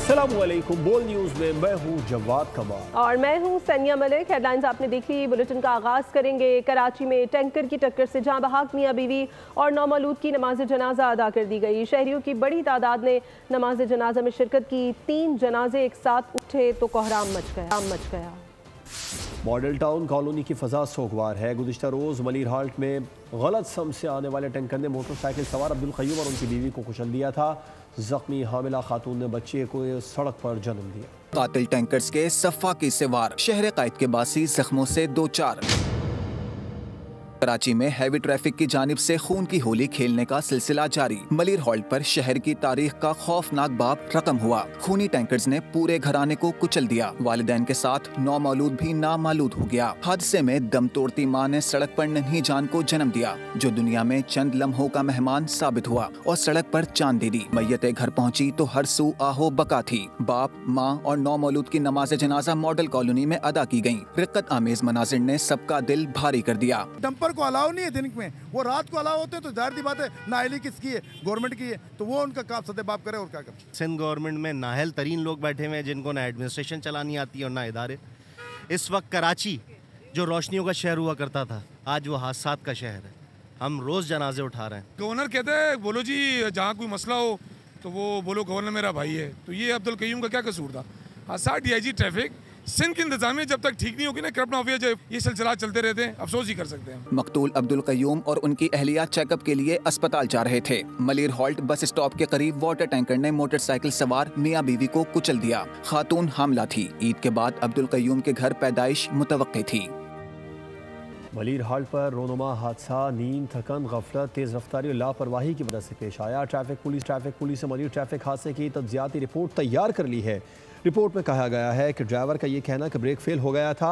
अस्सलामुअलैकुम। बोल न्यूज़ में मैं हूँ जवाद कमाल और मैं हूँ सनिया मलिक। हेडलाइंस आपने देख ली। बुलेटिन का आगाज करेंगे कराची में टैंकर की टक्कर से जहां बहाक मियां बीवी और नौमौलूद की नमाज जनाजा अदा कर दी गई। शहरियों की बड़ी तादाद ने नमाज जनाजा में शिरकत की। 3 जनाजे एक साथ उठे तो कोहराम मच गया। मॉडल टाउन कॉलोनी की फजा सोगवार है। गुज़िश्ता रोज़ मलिर हाल्ट में गलत सम से आने वाले टैंकर ने मोटरसाइकिल सवार अब्दुल क़य्यूम और उनकी बीवी को कुचल दिया था। जख्मी हामिला खातून ने बच्चे को सड़क पर जन्म दिया। कातिल टैंकर्स के सफ़ा की सिवार, शहर कायद के बासी जख्मों से 2-4। कराची में हैवी ट्रैफिक की जानिब से खून की होली खेलने का सिलसिला जारी। मलिर हॉल्ट पर शहर की तारीख का खौफनाक बाब रकम हुआ। खूनी टैंकर्स ने पूरे घराने को कुचल दिया। वालिदैन के साथ नौमौलूद भी नामालूद हो गया। हादसे में दम तोड़ती मां ने सड़क पर नन्ही जान को जन्म दिया, जो दुनिया में चंद लम्हों का मेहमान साबित हुआ और सड़क पर चांद दे दी। मैयत घर पहुँची तो हर सू आहो बका थी। बाप, माँ और नौमौलूद की नमाज जनाजा मॉडल कॉलोनी में अदा की गयी। रिक्कत आमेज मनाजिर ने सबका दिल भारी कर दिया। को अलाउ नहीं है दिन में, वो रात को अलाउ होते तो जाहिर सी बात है नाहली किसकी है, गवर्नमेंट की है, तो वो उनका काम सदेबाप करे और क्या करे। सिंध गवर्नमेंट में नाहल तरीन लोग बैठे हुए हैं जिनको ना एडमिनिस्ट्रेशन चलानी आती है और ना इदारे। इस वक्त कराची जो रोशनियों का शहर हुआ करता था, आज वो हादसात का शहर है। हम रोज जनाजे उठा रहे हैं। गवर्नर कहते हैं बोलो जी जहाँ कोई मसला हो तो वो बोलो गवर्नर मेरा भाई है, तो ये अब्दुल क़य्यूम का क्या कसूर था। हादसा DIG ट्रैफिक सिंध की इंतजामिया जब तक ठीक नहीं होगी ना, करप्ट माफिया जब ये सिलसिला चलते रहते हैं, अफसोस ही कर सकते हैं। मकतूल अब्दुल क़य्यूम और उनकी अहलिया चेकअप के लिए अस्पताल जा रहे थे। मलिर हॉल्ट बस स्टॉप के करीब वाटर टैंकर ने मोटरसाइकिल सवार मियां बीवी को कुचल दिया। खातून हामला थी। ईद के बाद अब्दुल क़य्यूम के घर पैदाइश मुतवक्के थी। मलिर हाल्ट पर रोनुमा हादसा नींद, थकन, गफलत, तेज़ रफ्तारी और लापरवाही की वजह से पेश आया। ट्रैफिक पुलिस ने मलिर ट्रैफिक हादसे की तज्जियाती रिपोर्ट तैयार कर ली है। रिपोर्ट में कहा गया है कि ड्राइवर का ये कहना कि ब्रेक फेल हो गया था,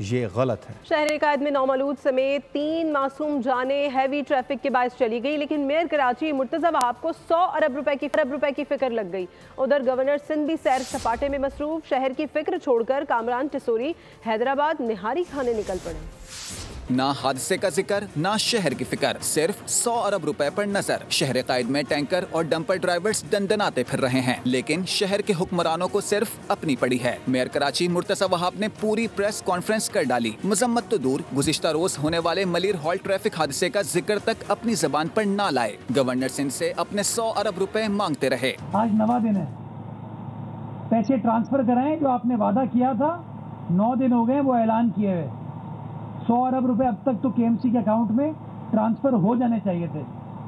ये गलत है। शहर कायद में नौमौलूद समेत 3 मासूम जाने हैवी ट्रैफिक के बायस चली गई, लेकिन मेयर कराची मुर्तज़ा वहाब को 100 अरब रुपए की फिक्र लग गई। उधर गवर्नर सिंध भी सैर सपाटे में मसरूफ। शहर की फिक्र छोड़कर कामरान टिसोरी हैदराबाद निहारी खाने निकल पड़े। ना हादसे का जिक्र, ना शहर की फिक्र, सिर्फ 100 अरब रुपए पर नजर। शहर कायद में टैंकर और डंपर ड्राइवर्स दंदनाते फिर रहे हैं, लेकिन शहर के हुक्मरानों को सिर्फ अपनी पड़ी है। मेयर कराची मुर्तज़ा वहाब ने पूरी प्रेस कॉन्फ्रेंस कर डाली। मजम्मत तो दूर, गुज़िश्ता रोज होने वाले मलिर हॉल्ट ट्रैफिक हादसे का जिक्र तक अपनी जबान पर ना लाए। गवर्नर सिंध से अपने 100 अरब रुपए मांगते रहे। आज नवा दिन है, पैसे ट्रांसफर कराएं जो आपने वादा किया था। 9 दिन हो गए वो ऐलान किए हुए। 100 अरब रुपए अब तक तो KMC के अकाउंट में ट्रांसफर हो जाने चाहिए थे,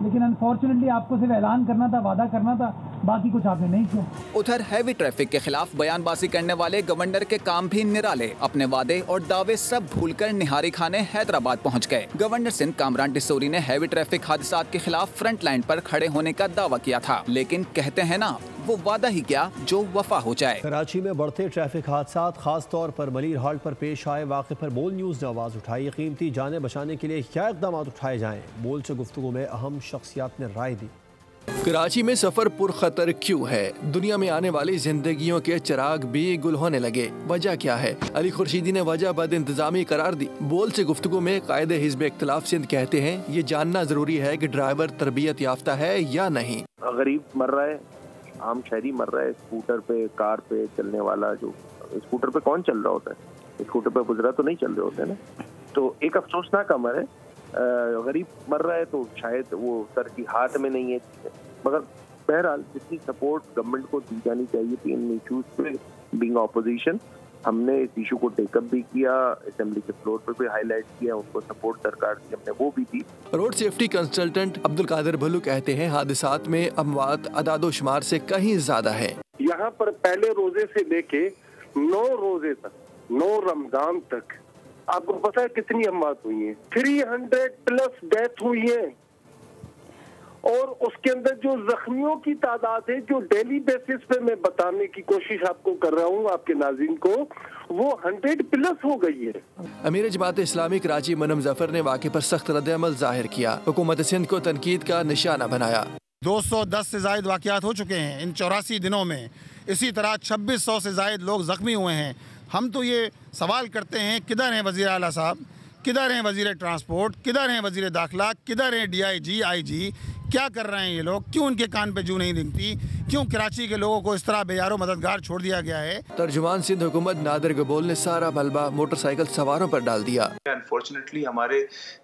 लेकिन अनफॉर्चुनेटली आपको सिर्फ ऐलान करना था, वादा करना था, बाकी कुछ आपने नहीं किया। उधर हैवी ट्रैफिक के खिलाफ बयानबाजी करने वाले गवर्नर के काम भी निराले। अपने वादे और दावे सब भूलकर निहारी खाने हैदराबाद पहुंच गए। गवर्नर सिंध कामरान टिसोरी ने हैवी ट्रैफिक हादसात के खिलाफ फ्रंट लाइन पर खड़े होने का दावा किया था, लेकिन कहते हैं ना, वो वादा ही क्या जो वफा हो जाए। कराची में बढ़ते ट्रैफिक हादसात, खास तौर पर मलिर हाल्ट पर पेश आए वाक़े पर बोल न्यूज़ ने आवाज़ उठाई। कीमती जानें बचाने के लिए क्या इक़दाम उठाए जाएं, बोल से गुफ्तगू में अहम शख्सियात ने राय दी। कराची में सफर पुरखतर क्यों है? दुनिया में आने वाली जिंदगियों के चिराग भी गुल होने लगे। वजह क्या है? अली खुर्शीदी ने वजह बद इंतजामी करार दी। बोल से गुफ्तगू में कायदे हिज़्ब इख्तिलाफ सिंध कहते हैं ये जानना जरूरी है कि ड्राइवर तरबियत याफ्ता है या नहीं। गरीब मर रहा है, आम शहरी मर रहा है, स्कूटर पे, कार पे चलने वाला। जो स्कूटर पे कौन चल रहा होता है? स्कूटर पे गुजरा तो नहीं चल रहे होते ना। तो एक अफसोसनाक अमर है। गरीब मर रहा है तो शायद वो सर की हाथ में नहीं है, मगर बहरहाल जितनी सपोर्ट गवर्नमेंट को दी जानी चाहिए थी इन इशूज पे, बीइंग ऑपोजिशन, हमने इस इशू को टेकअप भी किया, असेंबली के फ्लोर पर भी हाईलाइट किया, उनको सपोर्ट सरकार की हमने वो भी दी। Road safety consultant Abdul Qadir Bhallu कहते हैं हादसात में अमवात अदादो शुमार से कहीं ज्यादा है। यहाँ पर पहले रोजे से लेके 9 रोजे तक, 9 रमजान तक आपको पता है कितनी अमवात हुई है? 300+ डेथ हुई है। और उसके अंदर जो जख्मियों की तादाद है, जो डेली बेसिस पे मैं बताने की कोशिश आपको कर रहा हूँ आपके नाज़रीन को, वो 100+ हो गई है। अमीर जमात इस्लामी कराची मनम जफर ने वाक़े पर सख्त रद्द-ए-अमल जाहिर किया। हुकूमत सिंध को तनकीद का निशाना बनाया। 210 से ज़ायद वाक़यात हो चुके हैं इन 84 दिनों में। इसी तरह 2600 से ज़ायद लोग ज़ख्मी हुए हैं। हम तो ये सवाल करते हैं, किधर हैं वज़ीर आला साहब, किधर हैं वज़ीर ट्रांसपोर्ट, किधर हैं वज़ीर दाखिला, किधर हैं DIG IG, क्या कर रहे हैं ये लोग, क्यों उनके कान पे जू नहीं दिखती, क्यों कराची के लोगों को इस तरह बेयारो मददगार छोड़ दिया गया है। तर्जुमान सिंध हुकूमत नादिर गबोल ने सारा मलबा मोटरसाइकिल सवारों पर डाल दिया। अनफॉर्चुनेटली हमारे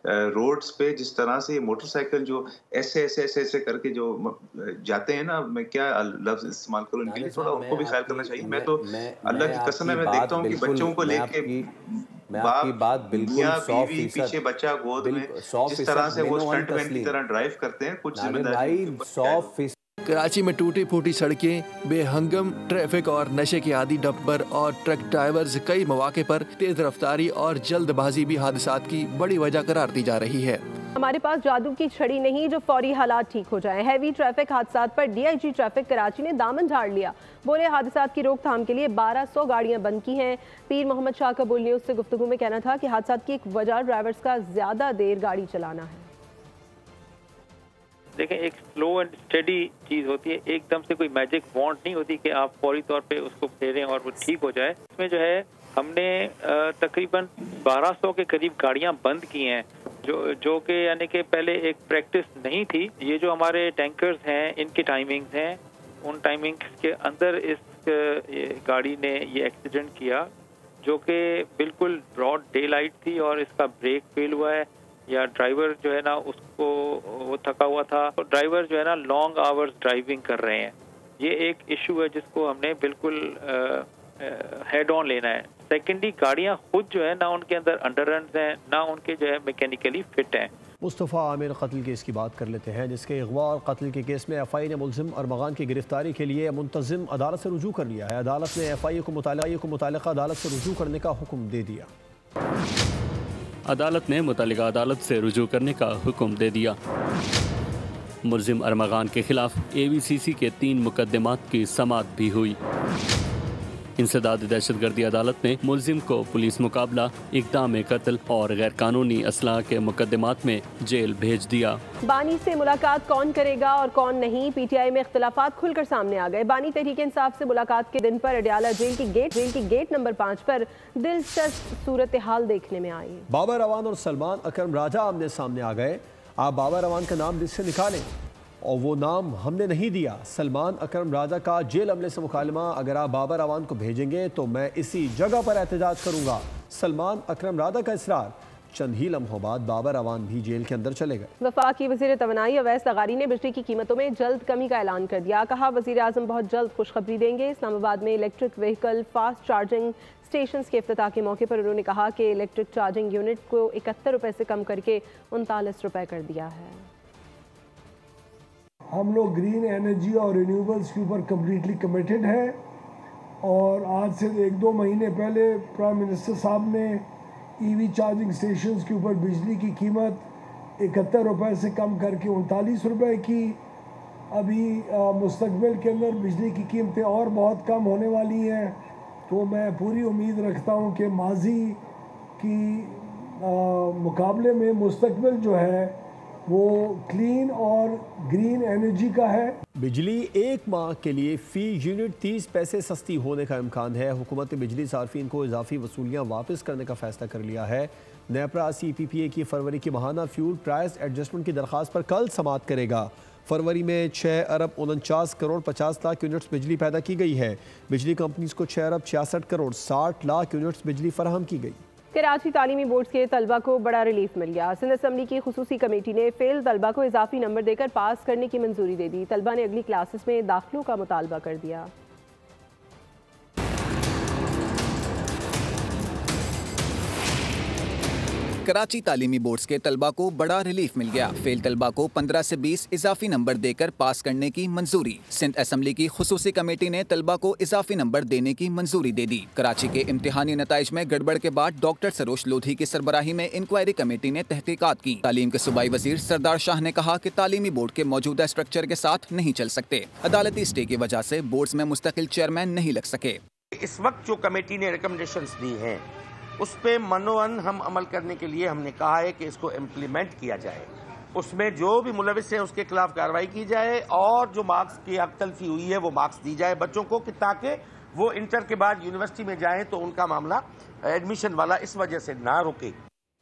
रोड्स पे जिस तरह से मोटरसाइकिल जो ऐसे करके जो जाते हैं ना, मैं क्या लफ्ज इस्तेमाल करूँ इनके लिए, थोड़ा उनको भी ख्याल करना चाहिए। मैं तो अल्लाह की कसम है, मैं देखता हूँ कि बच्चों को लेके आपकी बात बिल्कुल 100% पीछे बच्चा गोद में जिस तरह से वो स्टंट मैन की तरह ड्राइव करते हैं, कुछ जिम्मेदारी 100%। कराची में टूटी फूटी सड़कें, बेहंगम ट्रैफिक और नशे के आदी डंपर और ट्रक ड्राइवर्स कई मौके पर तेज रफ्तारी और जल्दबाजी भी हादसात की बड़ी वजह करार दी जा रही है। हमारे पास जादू की छड़ी नहीं जो फौरी हालात ठीक हो जाएं। हैवी ट्रैफिक हादसात पर डीआईजी ट्रैफिक कराची ने दामन झाड़ लिया। बोले हादसात की रोकथाम के लिए 1200 गाड़ियां बंद की हैं। पीर मोहम्मद शाह कबूल ने उससे गुफ्तगू में कहना था कि हादसात की एक वजह ड्राइवर्स का ज्यादा देर गाड़ी चलाना है। देखें, एक स्लो एंड स्टडी चीज़ होती है, एकदम से कोई मैजिक वॉन्ट नहीं होती कि आप फौरी तौर पे उसको फेरें और वो ठीक हो जाए। इसमें जो है हमने तकरीबन 1200 के करीब गाड़ियां बंद की हैं, जो कि यानी कि पहले एक प्रैक्टिस नहीं थी। ये जो हमारे टैंकर्स हैं इनकी टाइमिंग्स हैं, उन टाइमिंग्स के अंदर इस गाड़ी ने ये एक्सीडेंट किया जो कि बिल्कुल ब्रॉड डे लाइट थी और इसका ब्रेक फेल हुआ है या ड्राइवर जो है ना उसको वो थका हुआ था, तो ड्राइवर जो है ना लॉन्ग आवर्स ड्राइविंग कर रहे हैं। ये एक इशू है जिसको हमने बिल्कुल हेड ऑन लेना है। सेकेंडली गाड़ियां खुद जो है ना उनके अंदर अंडररन्स हैं, ना उनके जो है मैकेनिकली फिट हैं। मुस्तफ़ा आमिर कत्ल केस की बात कर लेते हैं, जिसके अगवा और कत्ल के केस में एफआई ने मुलजिम अरमगान की गिरफ्तारी के लिए मुंतजिम अदालत से रुजू कर लिया है। अदालत ने एफआई को मुतालिका अदालत से रुजू करने का हुक्म दे दिया। अदालत ने मुतालिका अदालत से रुजू करने का हुक्म दे दिया। मुलजिम अरमगान के खिलाफ एवीसीसी के 3 मुकदमात की समाअत भी हुई। इंसदाद दहशतगर्दी अदालत ने मुलजिम को पुलिस मुकाबला, इक़दाम कत्ल और गैर कानूनी असलाह के मुकदमात में जेल भेज दिया। बानी से मुलाकात कौन करेगा और कौन नहीं, पीटीआई में इख्तिलाफात खुलकर सामने आ गए। बानी तहरीक इंसाफ से मुलाकात के दिन पर अडयाला जेल की गेट नंबर 5 पर दिलचस्प सूरत हाल देखने में आई। बाबर अवान और सलमान अकरम राजा आमने सामने आ गए। आप बाबर अवान का नाम लिस्ट से निकालें और वो नाम हमने नहीं दिया। सलमान अकरम राजा का जेल अमले से मुकालमा, अगर आप बाबर अवान को भेजेंगे तो मैं इसी जगह पर एहतजाज करूंगा। सलमान अकरम राजा का इसरार। चंद ही लम्हों बाद बाबर अवान भी जेल के अंदर चले गए। वफाकी वज़ीर तवानाई अवैस लगारी ने बिजली की कीमतों में जल्द कमी का ऐलान कर दिया। कहा वज़ीर आज़म बहुत जल्द खुशखबरी देंगे। इस्लामाबाद में electric vehicle fast charging station के इफ्तिताह के मौके पर उन्होंने कहा कि इलेक्ट्रिक चार्जिंग यूनिट को 71 रुपये से कम करके 39 रुपये कर दिया है। हम लोग ग्रीन एनर्जी और रिन्यूएबल्स के ऊपर कम्प्लीटली कमिटेड है और आज से 1-2 महीने पहले प्राइम मिनिस्टर साहब ने ईवी चार्जिंग स्टेशंस के ऊपर बिजली की कीमत 71 रुपये से कम करके 39 रुपये की। अभी मुस्तकबिल के अंदर बिजली की कीमतें और बहुत कम होने वाली हैं, तो मैं पूरी उम्मीद रखता हूँ कि माजी की मुकाबले में मुस्तकबिल जो है वो क्लीन और ग्रीन एनर्जी का है। बिजली 1 माह के लिए फ़ी यूनिट 30 पैसे सस्ती होने का इम्कान है। हुकूमत ने बिजली सार्फिन को इजाफी वसूलियाँ वापस करने का फैसला कर लिया है। नेपरा CPPA की फरवरी की माहाना फ्यूल प्राइस एडजस्टमेंट की दरख्वास्त पर कल समाअत करेगा। फरवरी में 6 अरब 49 करोड़ 50 लाख यूनिट्स बिजली पैदा की गई है। बिजली कंपनीज को 6 अरब 66 करोड़ 60 लाख यूनिट्स बिजली फराहम की गई। कराची तालीमी बोर्ड के तलबा को बड़ा रिलीफ मिल गया। सिंध असम्बली की खुसूसी कमेटी ने फेल तलबा को इजाफी नंबर देकर पास करने की मंजूरी दे दी। तलबा ने अगली क्लासेस में दाखिलों का मुतालबा कर दिया। कराची तालीमी बोर्ड्स के तलबा को बड़ा रिलीफ मिल गया। फेल तलबा को 15 से 20 इजाफी नंबर देकर पास करने की मंजूरी। सिंध असम्बली की खुसूसी कमेटी ने तलबा को इजाफी नंबर देने की मंजूरी दे दी। कराची के इम्तिहानी नताइज में गड़बड़ के बाद डॉक्टर सरोज लोधी की सरबराही में इंक्वायरी कमेटी ने तहकीकात की। तालीम के सूबाई वजीर सरदार शाह ने कहा कि तालीमी बोर्ड के मौजूदा स्ट्रक्चर के साथ नहीं चल सकते। अदालती स्टे की वजह से बोर्ड्स में मुस्तकिल चेयरमैन नहीं लग सके। इस वक्त जो कमेटी ने रिकमेंडेशंस दी हैं उस पे मनोअन हम अमल करने के लिए हमने कहा है कि इसको इम्प्लीमेंट किया जाए। उसमें जो भी मुलविस है उसके खिलाफ कार्रवाई की जाए और जो मार्क्स की हक तलफी हुई है वो मार्क्स दी जाए बच्चों को, कि ताकि वो इंटर के बाद यूनिवर्सिटी में जाएं तो उनका मामला एडमिशन वाला इस वजह से ना रुके।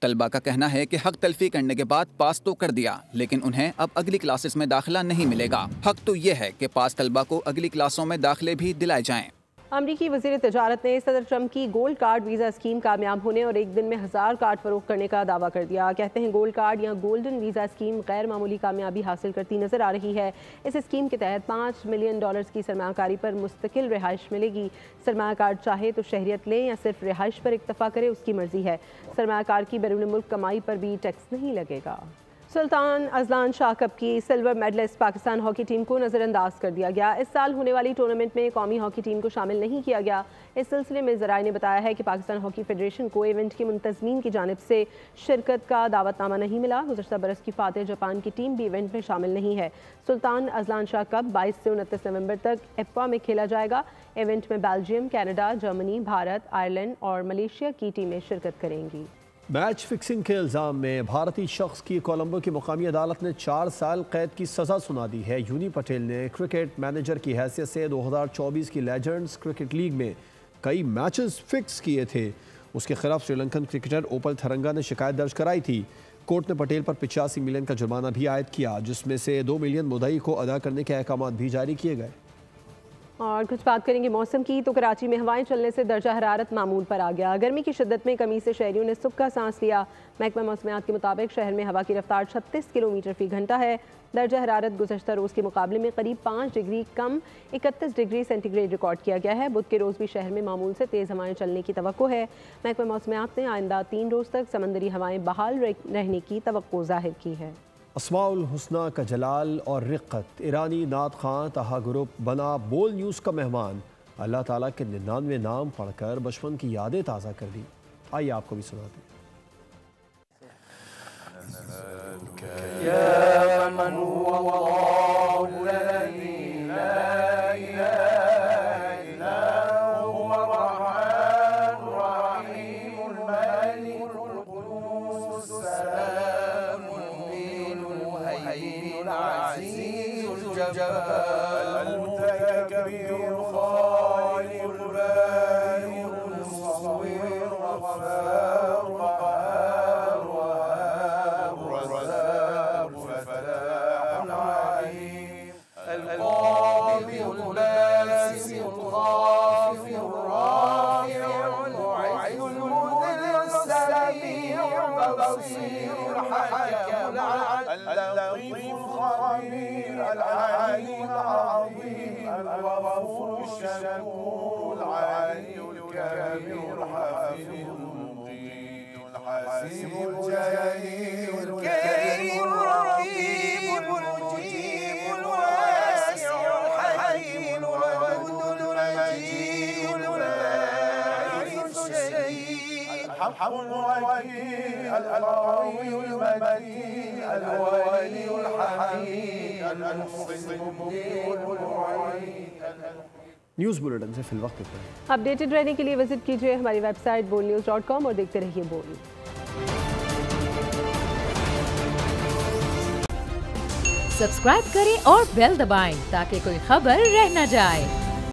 तलबा का कहना है कि हक तलफी करने के बाद पास तो कर दिया, लेकिन उन्हें अब अगली क्लासेस में दाखिला नहीं मिलेगा। हक तो ये है कि पास तलबा को अगली क्लासों में दाखिले भी दिलाए जाएं। अमरीकी वज़ीर तजारत ने सदर ट्रंप की गोल्ड कार्ड वीज़ा स्कीम कामयाब होने और एक दिन में 1000 कार्ड फरोख्त करने का दावा कर दिया। कहते हैं गोल्ड कार्ड या गोल्डन वीज़ा स्कीम गैर मामूली कामयाबी हासिल करती नजर आ रही है। इस स्कीम के तहत $5 मिलियन की सरमाकारी पर मुस्तकिल रिहाइश मिलेगी। सरमाकार चाहे तो शहरियत ले या सिर्फ रिहाइश पर इक्तफा करे, उसकी मर्जी है। सरमाकार की बैरून मुल्क कमाई पर भी टैक्स नहीं लगेगा। सुल्तान अजलान शाह कप की silver medallist Pakistan hockey team को नज़रअंदाज कर दिया गया। इस साल होने वाली टूर्नामेंट में कौमी हॉकी टीम को शामिल नहीं किया गया। इस सिलसिले में ज़राए ने बताया है कि पाकिस्तान हॉकी फेडरेशन को इवेंट के मुंतज़मीन की जानिब से शिरकत का दावतनामा नहीं मिला। गुज़श्ता बरस की फातेह जापान की टीम भी इवेंट में शामिल नहीं है। सुल्तान अजलान शाह कप 22 से 29 नवंबर तक एप्पा में खेला जाएगा। इवेंट में Belgium, Canada, Germany, Bharat, Ireland और मलेशिया की टीमें शिरकत करेंगी। मैच फिक्सिंग के इल्ज़ाम में भारतीय शख्स की कोलंबो की मुकामी अदालत ने 4 साल कैद की सज़ा सुना दी है। यूनी पटेल ने क्रिकेट मैनेजर की हैसियत से 2024 की लेजेंड्स क्रिकेट लीग में कई मैचेस फिक्स किए थे। उसके खिलाफ श्रीलंकन क्रिकेटर ओपल थरंगा ने शिकायत दर्ज कराई थी। कोर्ट ने पटेल पर 85 मिलियन का जुर्माना भी आयद किया, जिसमें से 2 मिलियन मुद्दई को अदा करने के अहकाम भी जारी किए गए। और कुछ बात करेंगे मौसम की, तो कराची में हवाएं चलने से दर्जा हरारत मामूल पर आ गया। गर्मी की शिद्दत में कमी से शहरियों ने सुख का सांस लिया। महकमा मौसमियात के मुताबिक शहर में हवा की रफ्तार 36 किलोमीटर फी घंटा है। दर्जा हरारत गुज़श्ता रोज़ के मुकाबले में करीब 5 डिग्री कम 31 डिग्री सेंटीग्रेड रिकॉर्ड किया गया है। बुध के रोज़ भी शहर में मामूल से तेज़ हवाएं चलने की तवक्को है। महकमा मौसमियात ने आइंदा 3 रोज़ तक समंदरी हवाएं बहाल रहने की तवक्को जाहिर की है। अस्माउल हुस्ना का जलाल और रिक़्क़त, ईरानी नात खां तहा ग्रुप बना बोल न्यूज़ का मेहमान। अल्लाह ताला के 99 नाम पढ़कर बचपन की यादें ताज़ा कर दी। आइए आपको भी सुनाते हैं। न्यूज़ बुलेटिन से फिल वक्त इतना ही। अपडेटेड रहने के लिए विजिट कीजिए हमारी वेबसाइट bolnews.com और देखते रहिए बोल। सब्सक्राइब करें और बेल दबाएं ताकि कोई खबर रह न जाए।